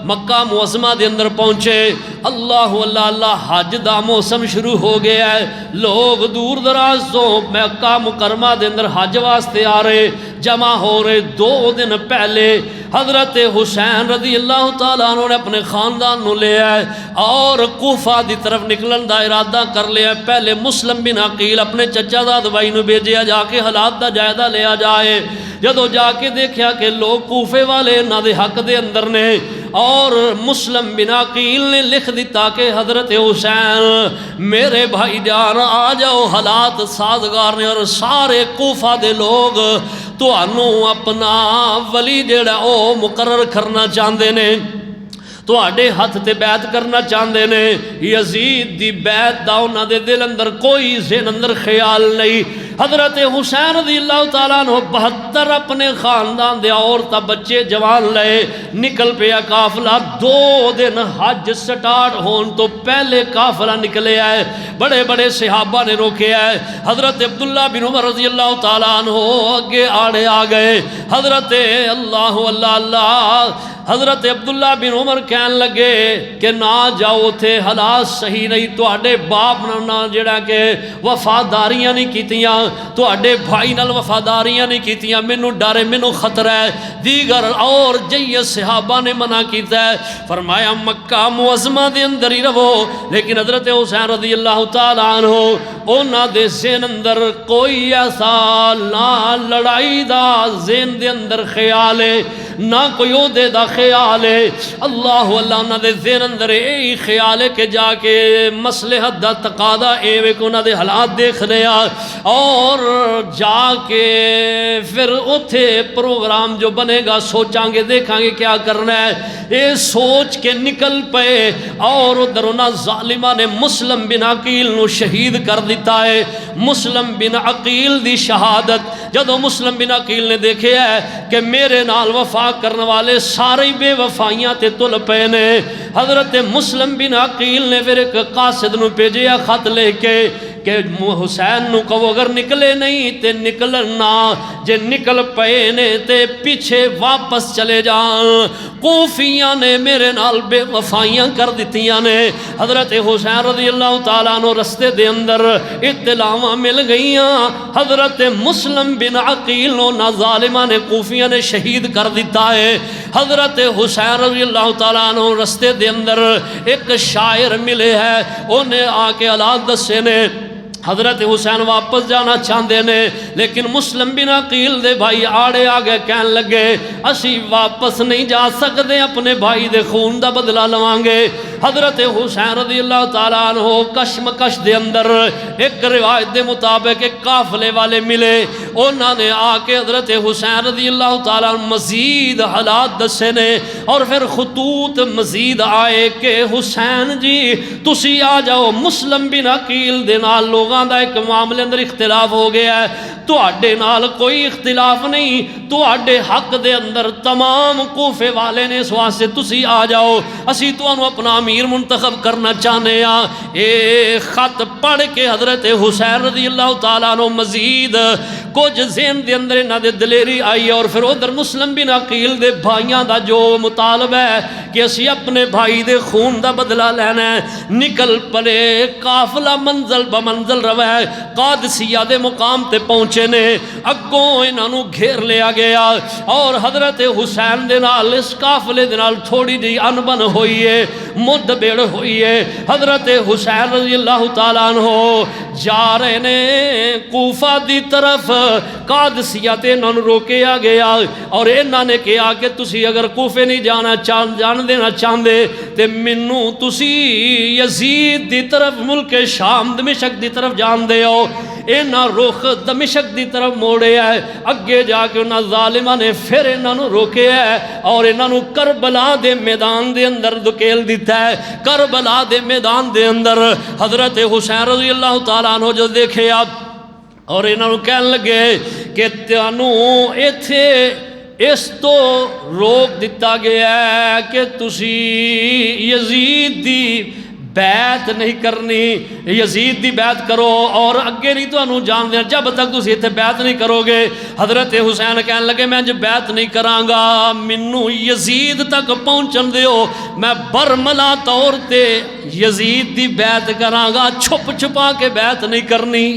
مکہ معظمہ دے اندر پہنچے، اللہ اللہ اللہ حج دا موسم شروع ہو گیا ہے، لوگ دور دراز تو مکہ مکرمہ دے اندر حج واسطے آ رہے، جمع ہو رہے۔ 2 دن پہلے حضرت حسین رضی اللہ تعالیٰ عنہ نے اپنے خاندان نو لے آئے اور کوفہ دی طرف نکلن دا ارادہ کر لیا۔ پہلے مسلم بن عقیل اپنے چچا زاد بھائی نو بھیجیا جا کے حالات دا جائزہ لیا جائے۔ جدو جا کے دیکھیا کہ لوگ کوفے والے انہاں دے حق دے اندر نے، اور مسلم بن عقیل نے لکھ دیتا کہ حضرت حسین میرے بھائی جان آ جاؤ، حالات سازگار نے اور سارے کوفہ دے لوگ تانوں اپنا ولی جڑا او مقرر کرنا چاہندے نے، تواڈے ہاتھ تے بیعت کرنا چاہندے نے۔ یزید دی بیعت دا انہاں دے دل اندر کوئی ذہن اندر خیال نہیں۔ حضرت حسین رضی اللہ تعالیٰ عنہ 72 اپنے خاندان دے عورتاں بچے جوان لے نکل پیا قافلہ۔ 2 دن حج سٹارٹ ہون تو پہلے قافلہ نکلے آئے، بڑے بڑے صحابہ نے روکے آئے۔ حضرت عبداللہ بن عمر رضی اللہ تعالیٰ عنہ اگے آڑے آ گئے۔ حضرت اللہ اللہ اللہ حضرت عبداللہ بن عمر کہن لگے کہ نہ جاؤ تھے، حالات صحیح نہیں، تواڈے باپ نہ جڑا کہ وفاداریاں نہیں کیتیاں، تواڈے بھائی نال وفاداریاں نہیں کیتیاں، مینوں ڈر ہے، مینوں خطرہ ہے۔ دیگر اور جیت صحابہ نے منع کیتا ہے، فرمایا مکہ معظمہ دے اندر ہی رہو۔ لیکن حضرت حسین رضی اللہ تعالیٰ عنہ انہاں دے ذہن اندر کوئی ایسا نہ لڑائی دا ذہن دے اندر خیال ہے، نہ کوئی عہدے دا خیال ہے۔ اللہ اللہ انہاں دے ذہن اندر یہی خیال ہے کہ جا کے مصلحت دا تقاضا اے وے کہ انہاں دے حالات دیکھ لیا اور جا کے پھر اوتھے پروگرام جو بنے گا سوچاں گے دیکھاں گے کیا کرنا ہے۔ یہ سوچ کے نکل پے اور ادھر انہاں ظالمہ نے مسلم بن عقیل نو شہید کر دیتا ہے۔ مسلم بن عقیل دی شہادت جدو مسلم بن عقیل نے دیکھے ہے کہ میرے نال وفا کرنے والے سارے بے وفائیاں تے تل پے نے، حضرت مسلم بن عقیل نے پھر ایک قاصد نو بھیجیا خط لے کے کہ حسین نو کہو اگر نکلے نہیں تے نکلنا، جے نکل پے نے تے پیچھے واپس چلے جان، کوفیاں نے میرے نال بے وفائیاں کر دیتیاں نے۔ حضرت حسین رضی اللہ تعالیٰ عنہ رستے دے اندر اطلاعاں مل گئیاں، حضرت مسلم بن عقیل نو ظالمہ نے کوفیاں نے شہید کر دیتا ہے۔ حضرت حسین رضی اللہ تعالیٰ عنہ رستے دے اندر ایک شاعر ملے ہے، انہیں آ کے حالات دسے نے۔ حضرت حسین واپس جانا چاہتے نے لیکن مسلم بن عقیل دے بھائی آڑے آگے کہن لگے اسی واپس نہیں جا سکتے، اپنے بھائی دے خون دا بدلہ لوانگے۔ حضرت حسین رضی اللہ تعالیٰ عنہ کشمکش دے اندر ایک روایت دے مطابق ایک قافلے والے ملے، انہوں نے آ کے حضرت حسین رضی اللہ تعالیٰ عنہ مزید حالات دسے نے اور پھر خطوط مزید آئے کہ حسین جی تسی آ جاؤ، مسلم بن عقیل دے نال لوگاں دا ایک معاملے اندر اختلاف ہو گیا ہے، تواڈے نال کوئی اختلاف نہیں، تواڈے حق دے اندر تمام کوفے والے نے، اس واسطے تسی آ جاؤ، اسی تانوں اپنا امیر منتخب کرنا چاہنے ہاں۔ اے خط پڑھ کے حضرت حسین رضی اللہ تعالیٰ عنہ مزید کچھ ذہن دے اندر انہاں دے دلیری آئی اور پھر ادھر مسلم بن عقیل دے بھائیاں دا جو مطالبہ ہے کہ اسی اپنے بھائی دے خون دا بدلہ لینا ہے، نکل پڑے، قافلہ منزل بمنزل روے، قادسیہ دے مقام تے پہنچے نے، اگوں انہاں نو گھیر لیا گیا اور حضرت حسین دے نال اس قافلے دے نال تھوڑی جی انبن ہوئی ہے، مد بیڑ ہوئی ہے۔ حضرت حسین رضی اللہ تعالیٰ عنہ جا رہے نے کوفہ دی طرف، قادسیہ تے انہاں نو روکیا گیا اور انہاں نے کہا کہ تسی اگر کوفے نہیں جان دینا چاہندے تے منو تسی یزید دی طرف ملک شام دمشق دی طرف جان دے ہو۔ انہاں رخ دمشق دی طرف موڑے ہے، اگے جا کے انہاں ظالمہ نے پھر انہاں نو روکے ہے اور انہاں نو کربلا دے میدان دے اندر دھکیل دیتا ہے۔ کربلا دے میدان دے اندر حضرت حسین رضی اللہ تعالیٰ عنہ جو دیکھے آپ اور انہاں نو کہن لگے کہ تانوں ایتھے اس تو روک دیتا گیا ہے کہ تسی یزید دی بیعت نہیں کرنی، یزید دی بیعت کرو اور اگے نہیں تو جان دیا جب تک تسی اتنے بیعت نہیں کرو گے۔ حضرت حسین کہنے لگے میں جو بیعت نہیں کراں گا منو یزید تک پہنچن دیو، میں برملا طور تے یزید دی بیعت کراں گا، چھپ چھپا کے بیعت نہیں کرنی۔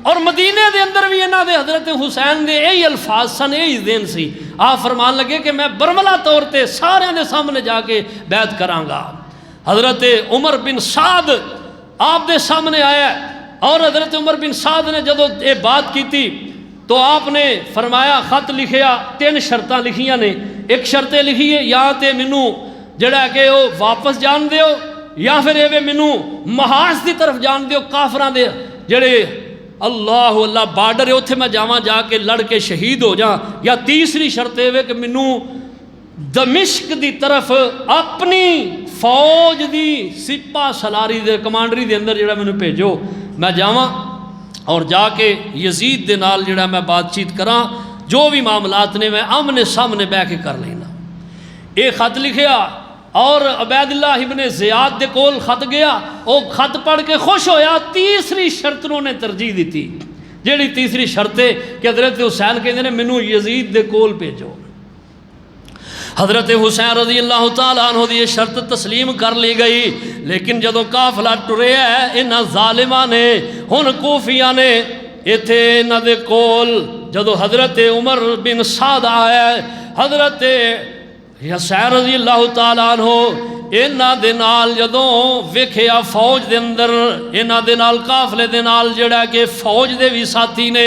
اور مدینے دے اندر بھی انہاں دے حضرت حسین دے یہی الفاظ سن، یہی دین سی۔ آپ فرمان لگے کہ میں برملا طور تے سارے دے سامنے جا کے بیعت کراں گا۔ حضرت عمر بن سعد آپ دے سامنے آیا اور حضرت عمر بن سعد نے جدو یہ بات کی تھی تو آپ نے فرمایا خط لکھیا، 3 شرطاں لکھیاں نے۔ ایک شرط لکھی ہے یا تے منو جڑا کہ وہ واپس جان دیو، یا پھر ایویں منو محاذ دی طرف جان دیو، کافراں دے جڑے اللہ اللہ بارڈر ہے اتھے میں جاواں جا کے لڑ کے شہید ہو جاں، یا تیسری شرط ہے کہ منو دمشق دی طرف اپنی فوج دی سپاہ سالاری دے کمانڈری دے اندر جڑا میں بھیجو، میں جاواں اور جا کے یزید دے نال جڑا میں بات چیت کراں، جو بھی معاملات نے میں آمنے سامنے بیٹھ کے کر لینا۔ ایک خط لکھیا اور عبید اللہ ابن زیاد دے کول خط گیا، وہ خط پڑھ کے خوش ہویا۔ تیسری شرط انہوں نے ترجیح دیتی، جیڑی تیسری شرط ہے کہ حضرت حسین کہتے ہیں مینوں یزید دے کول بھیجو۔ حضرت حسین رضی اللہ تعالیٰ عنہ دی یہ شرط تسلیم کر لی گئی، لیکن جدو قافلہ ٹرے ہے انہاں ظالماں نے ہن کوفیاں نے ایتھے انہاں دے کول جدو حضرت عمر بن سعد آیا ہے، حضرت حسین رضی اللہ تعالیٰ عنہ انہاں دے نال جدوں ویکھیا فوج دے اندر انہاں دے نال قافلے دے نال جڑا کہ فوج دے بھی ساتھی نے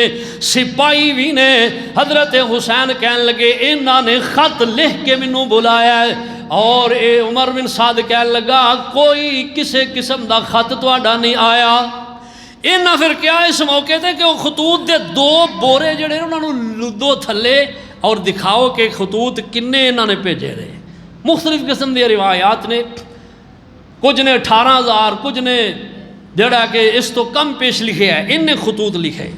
سپاہی بھی نے، حضرت حسین کہنے لگے انہاں نے خط لکھ کے منوں بلایا ہے، اور اے عمر بن سعد کہنے لگا کوئی کسے قسم دا خط تہاڈا نہیں آیا۔ انہاں پھر کیا اس موقع تے کہ وہ خطوط دے 2 بورے جڑے انہاں نوں لدو تھلے اور دکھاؤ کہ خطوط کنے انہاں نے بھیجے رہے۔ مختلف قسم دی روایات نے، کچھ نے 18,000 کچھ نے جڑا کہ اس تو کم پیش لکھے ہے، ان نے خطوط لکھے۔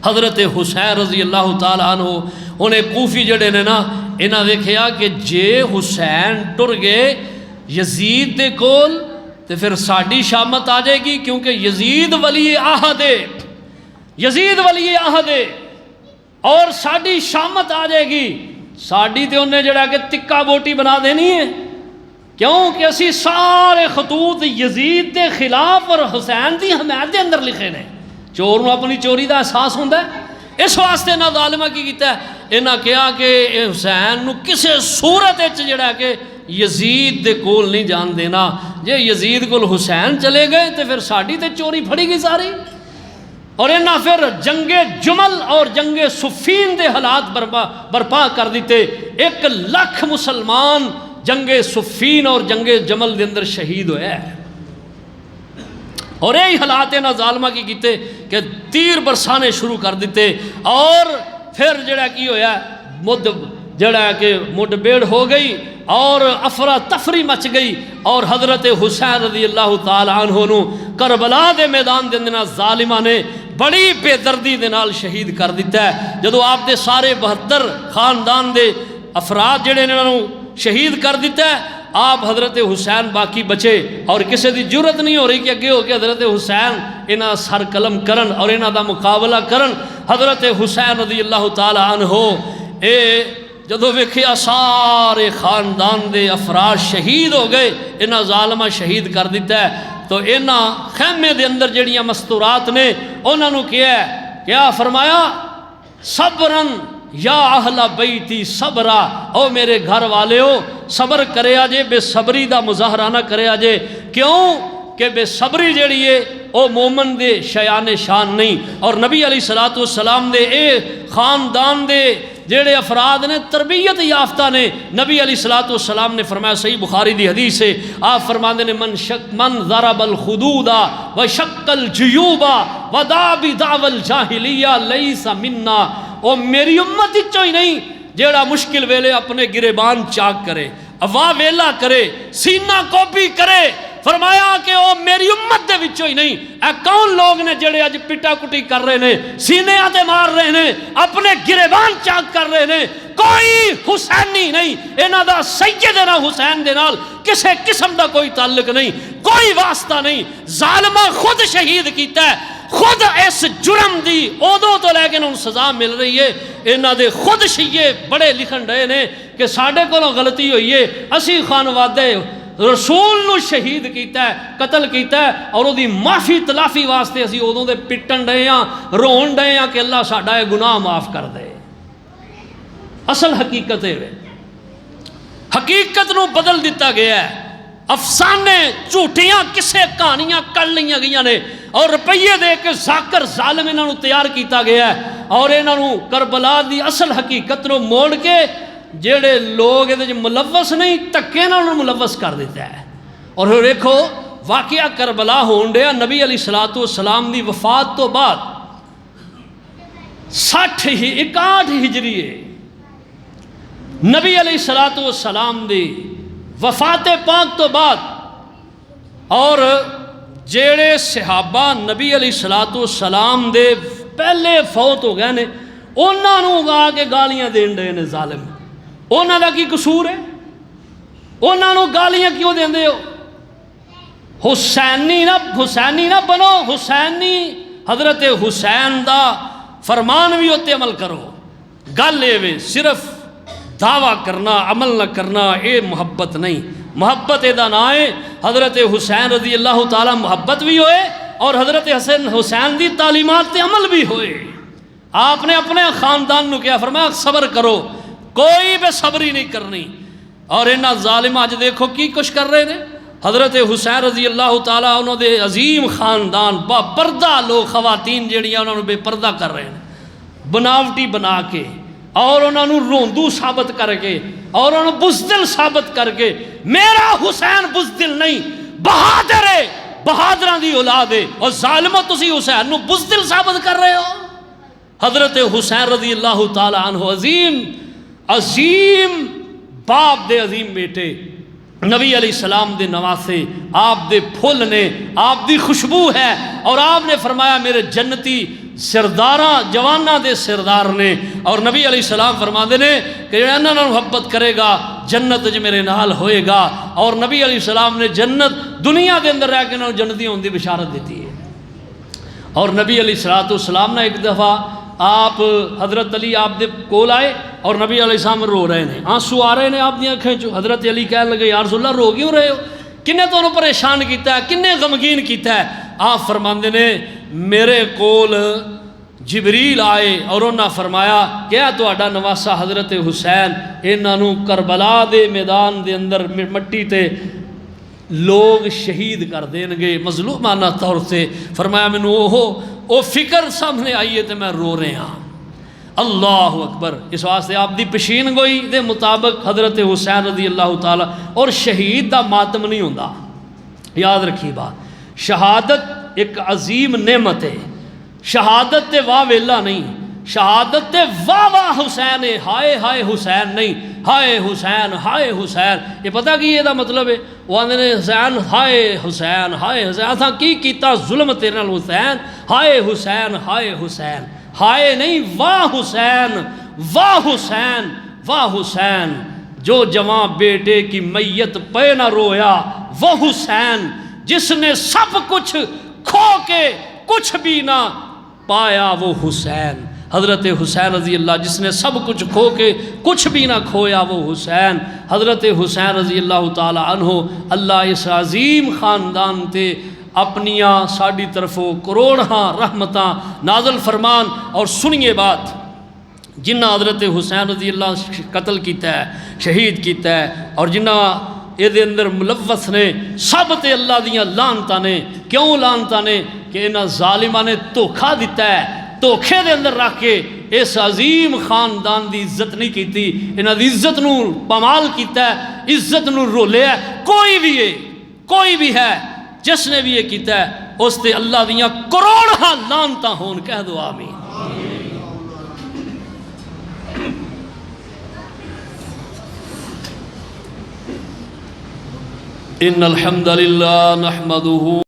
حضرت حسین رضی اللہ تعالیٰ عنہ انہیں کوفی جڑے نے نا انہاں دیکھیا کہ جے حسین ٹر گئے یزید دے کول تو پھر ساڑی شامت آ جائے گی، کیونکہ یزید ولی عہد ہے، یزید ولی عہد ہے، اور ساڑی شامت آ جائے گی۔ ساڑی تے انہیں جڑا کہ تکہ بوٹی بنا دینی ہے، کیوں کہ اسی سارے خطوط یزید دے خلاف اور حسین دی حمایت دے اندر لکھے نے۔ چور نو اپنی چوری دا احساس ہوندہ ہے، اس واسطے نہ ظالمہ کی کیتا ہے انہاں کہا کہ حسین نو کسے صورت اچ جڑا کہ یزید دے کول نہیں جان دینا، جے یزید کول حسین چلے گئے تو پھر ساڑی تے چوری پھڑی گئی ساری۔ اور انہاں پھر جنگ جمل اور جنگ صفین دے حالات برپا کر دیتے۔ 1,00,000 مسلمان جنگ صفین اور جنگ جمل دے اندر شہید ہوئے ہیں، اور یہی حالات انہاں ظالمہ کی کیتے کہ تیر برسانے شروع کر دیتے، اور پھر جڑا کی ہویا جڑا کہ مڈ بیڑ ہو گئی اور افراتفری مچ گئی، اور حضرت حسین رضی اللہ تعالیٰ عنہ نو کربلا دے میدان دے اندر ظالمہ نے بڑی بے دردی دے نال شہید کر دیتا ہے۔ جدو آپ دے سارے 72 خاندان دے افراد جڑے نے انہوں شہید کر دیتا ہے، آپ حضرت حسین باقی بچے، اور کسی دی جرت نہیں ہو رہی کہ اگے ہو کے حضرت حسین انہاں سر قلم کرن اور انہاں دا مقابلہ کرن۔ حضرت حسین رضی اللہ تعالیٰ عنہ جدو ویکھیا سارے خاندان دے افراد شہید ہو گئے، انہاں ظالمہ شہید کر دیتا ہے، تو انہاں خیمے دے اندر جڑیاں مستورات نے انہاں نو کیا فرمایا صبرن یا اہل بیتی صبرا، او میرے گھر والے ہو صبر کرے آجے، بے صبری دا مظاہرہ نہ کرے آجے، کیوں کہ بے صبری جڑی ہے او مومن دے شیان شان نہیں۔ اور نبی علیہ السلام دے اے خاندان دے جڑے افراد نے تربیت یافتہ نے، نبی علیہ السلام نے فرمایا، صحیح بخاری دی حدیث ہے، آپ فرماندے نے من ضرب الخدود وشق الجیوب ودعا بدعوى الجاہلیہ لیس منا، او میری امت اچھو ہی نہیں جیڑا مشکل ویلے اپنے گریبان چاک کرے، واہ ویلا کرے، سینہ کوپی کرے۔ فرمایا کہ او میری امت دے وچوں ہی نہیں۔ اے کون لوگ نے جڑے اج پٹا کٹی کر رہے نے، سینے آتے مار رہے نے، اپنے گریبان چاک کر رہے نے، کوئی حسینی نہیں، انہاں دا سیدنا حسین دے نال کسے قسم دا کوئی تعلق نہیں، کوئی واسطہ نہیں۔ ظالمہ خود شہید کیتا ہے، خود اس جرم دی ادو تو لے کے انہوں سزا مل رہی ہے۔ انہاں دے خود شیعے بڑے لکھن رہے نے کہ ساڈے کولوں غلطی ہوئی ہے، اسی خانوادے رسول نو شہید کیتا ہے، قتل کیتا ہے، اور وہ دی معافی تلافی واسطے اسی ادوں دے پٹن ڈے ہاں، رون ڈے ہاں کہ اللہ ساڈا یہ گناہ معاف کر دے۔ اصل حقیقت ہے، حقیقت نو بدل دیتا گیا ہے، افسانے جھوٹیاں کسے کہانیاں کر لیا گئی نے، اور روپیے دے کے ذاکر ظالم انہوں تیار کیتا گیا ہے، اور انہوں کربلا دی اصل حقیقت نو موڑ کے جڑے لوگ یہ ملوث نہیں تکے نہ انہوں ملوث کر دیتا ہے۔ اور پھر دیکھو واقعہ کربلا ہون ڈیا نبی علیہ السلام دی وفات تو بعد 61 ہجری ہے، نبی علیہ السلام دی وفات پاک تو بعد، اور جڑے صحابہ نبی علیہ السلام دے پہلے فوت ہو گئے نے انہاں نوں اگا کے گالیاں دین رہے نے ظالم۔ انہاں دا کی قصور ہے؟ انہاں نوں گالیاں کیوں دیندے ہو؟ حسینی نہ بنو، حسینی حضرت حسین دا فرمان بھی ہوتے عمل کرو۔ گل یہ صرف دعویٰ کرنا عمل نہ کرنا اے محبت نہیں، محبت ادا نہ ہے۔ حضرت حسین رضی اللہ تعالی محبت بھی ہوئے اور حضرت حسین دی تعلیمات تے عمل بھی ہوئے۔ آپ نے اپنے خاندان نو کیا فرمایا؟ صبر کرو، کوئی بے صبری نہیں کرنی۔ اور انہاں ظالم اج دیکھو کی کچھ کر رہے ہیں۔ حضرت حسین رضی اللہ تعالیٰ انہوں دے عظیم خاندان با پردہ لوگ خواتین جڑیاں انہوں نے بے پردہ کر رہے ہیں، بناوٹی بنا کے، اور انہوں نے روندو ثابت کر کے، اور انہوں نے بزدل ثابت کر کے۔ میرا حسین بزدل نہیں، بہادر ہے، بہادران دی اولاد ہے، اور ظالموں تسی حسین نو بزدل ثابت کر رہے ہو۔ حضرت حسین رضی اللہ تعالیٰ عنہ عظیم باپ دے عظیم بیٹے، نبی علیہ السلام دے نواسے، آپ دے پھول نے، آپ دی خوشبو ہے، اور آپ نے فرمایا میرے جنتی سرداراں جواناں دے سردار نے۔ اور نبی علیہ السلام فرما دے نے کہ انہاں نال محبت کرے گا جنت جو میرے نال ہوئے گا۔ اور نبی علیہ السلام نے جنت دنیا دے اندر رہ کے انہوں جنتی ہونے دی بشارت دیتی ہے۔ اور نبی علیہ السلام نے ایک دفعہ آپ حضرت علی آپ دے کول آئے اور نبی علیہ السلام رو رہے ہیں، آنسو آ رہے ہیں آپ دی آنکھیں چوں۔ حضرت علی کہنے لگے یا رسول اللہ رو کیوں رہے ہو؟ کنے تو انہوں پریشان کیتا ہے، کنے غمگین کیتا ہے؟ آپ فرماندے نے میرے کول جبریل آئے اور انہاں فرمایا کیا تہاڈا نواسا حضرت حسین انہاں نوں کربلا دے میدان دے اندر مٹی تے لوگ شہید کر دیں گے مظلومانہ طور سے۔ فرمایا مینوں او فکر سامنے آئیے تے میں رو رہے ہاں۔ اللہ اکبر۔ اس واسطے آپ دی پشین گوئی دے مطابق حضرت حسین رضی اللہ تعالیٰ، اور شہید دا ماتم نہیں ہوندا، یاد رکھی بات۔ شہادت ایک عظیم نعمت ہے، شہادت تے واہ ویلا نہیں، شہادت تے واہ واہ حسین ہے، ہائے ہائے حسین نہیں، ہائے حسین ہائے حسین۔ یہ پتہ کی یہ دا مطلب ہے؟ وہ آندے نے حسین ہائے حسین ہائے حسین، اساں کی کیتا ظلم تیرے نال حسین، ہائے حسین ہائے حسین، ہائے نہیں واہ حسین واہ حسین واہ حسین۔ جو جوان بیٹے کی میت پہ نہ رویا وہ حسین، جس نے سب کچھ کھو کے کچھ بھی نہ پایا وہ حسین۔ حضرت حسین رضی اللہ، جس نے سب کچھ کھو کے کچھ بھی نہ کھویا وہ حسین۔ حضرت حسین رضی اللہ تعالی عنہ اللہ اس عظیم خاندان تے اپنیاں ساڑی طرفوں کروڑاں رحمتاں نازل فرمان۔ اور سنیے بات، جنہ حضرت حسین رضی اللہ قتل کیتا ہے، شہید کیتا ہے، اور جنہ یہ دے اندر ملوث نے، سب تے اللہ دیاں لعنتاں نے۔ کیوں لعنتاں نے؟ کہ انہاں ظالماں نے دھوکھا دیتا ہے، دھوکھے دے اندر رکھ کے اس عظیم خاندان دی عزت نہیں کیتی، انہاں دی عزت نو پامال کیتا ہے، عزت نو رولیا ہے۔ کوئی بھی ہے جس نے بھی یہ کیتا ہے اس تے اللہ دیاں کروڑاں لعنتاں ہون، کہہ دو آمین۔ ان الحمد للہ نحمدہ